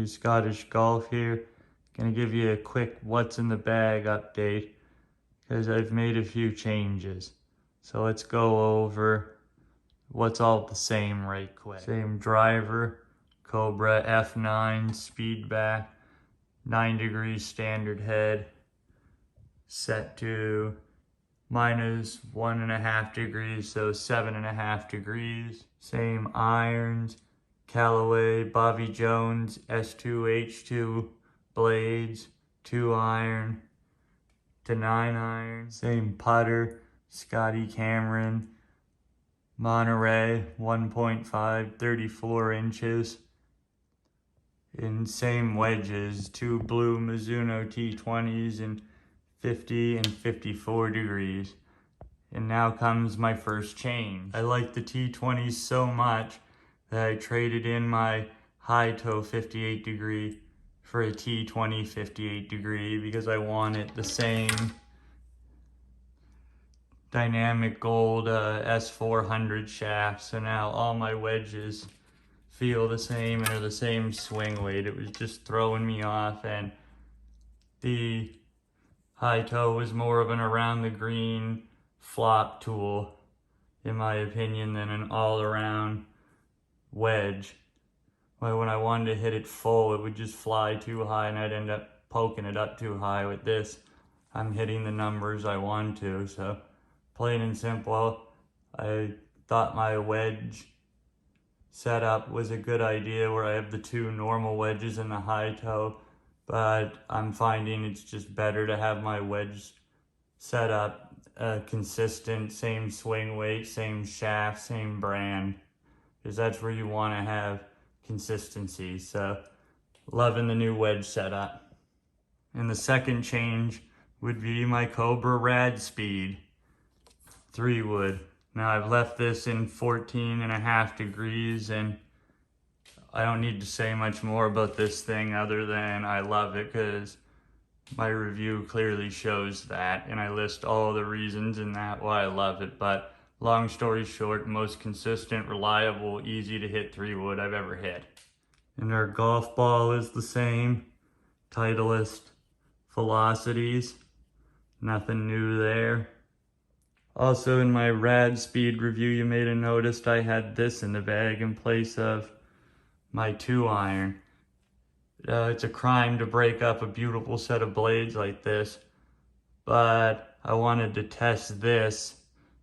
New Scottish Golf here. Gonna give you a quick what's in the bag update because I've made a few changes. So let's go over what's all the same right quick. Same driver, Cobra F9 speed back, 9 degrees standard head, set to -1.5 degrees, so 7.5 degrees. Same irons, Callaway Bobby Jones S2H2 blades, 2 iron to 9 iron. Same putter, Scotty Cameron Monterey 1.5, 34 inches. And same wedges, 2 blue Mizuno T20s in 50 and 54 degrees. And now comes my first change. I like the T20s so much that I traded in my high toe 58 degree for a T20 58 degree because I wanted the same dynamic gold S400 shaft. So now all my wedges feel the same and are the same swing weight. It was just throwing me off, and the high toe was more of an around the green flop tool, in my opinion, than an all-around wedge. But when I wanted to hit it full, it would just fly too high and I'd end up poking it up too high. With this, I'm hitting the numbers I want to. So plain and simple, I thought my wedge setup was a good idea where I have the 2 normal wedges and the high toe, but I'm finding it's just better to have my wedge set up consistent, same swing weight, same shaft, same brand, because that's where you want to have consistency. So loving the new wedge setup. And the second change would be my Cobra Rad Speed 3 wood. Now I've left this in 14.5 degrees, and I don't need to say much more about this thing other than I love it, because my review clearly shows that, and I list all the reasons in that why I love it. But long story short, most consistent, reliable, easy to hit 3 wood I've ever hit. And our golf ball is the same, Titleist Velocities, nothing new there. Also in my Rad Speed review, you may have noticed I had this in the bag in place of my 2 iron. It's a crime to break up a beautiful set of blades like this, but I wanted to test this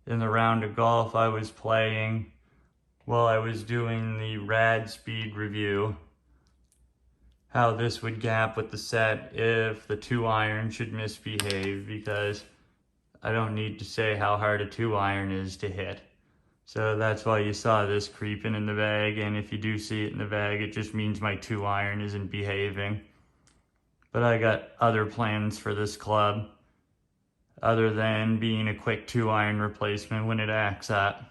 in the round of golf I was playing while I was doing the Rad Speed review, how this would gap with the set if the 2 iron should misbehave, because I don't need to say how hard a 2 iron is to hit. So that's why you saw this creeping in the bag, and if you do see it in the bag, it just means my 2 iron isn't behaving. But I got other plans for this club, other than being a quick 2 iron replacement when it acts up.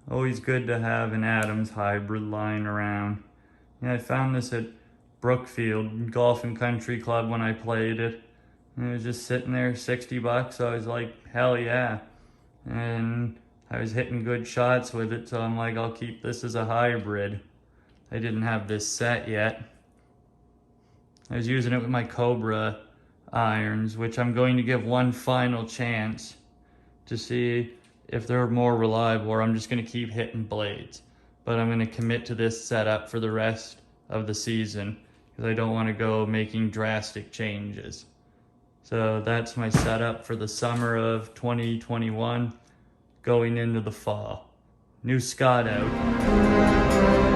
Always good to have an Adams hybrid lying around. And I found this at Brookfield Golf and Country Club when I played it. And it was just sitting there, 60 bucks. So I was like, hell yeah. And I was hitting good shots with it, so I'm like, I'll keep this as a hybrid. I didn't have this set yet. I was using it with my Cobra irons, which I'm going to give one final chance to see if they're more reliable, or I'm just going to keep hitting blades. But I'm going to commit to this setup for the rest of the season, because I don't want to go making drastic changes. So that's my setup for the summer of 2021. Going into the fall. New Scott out.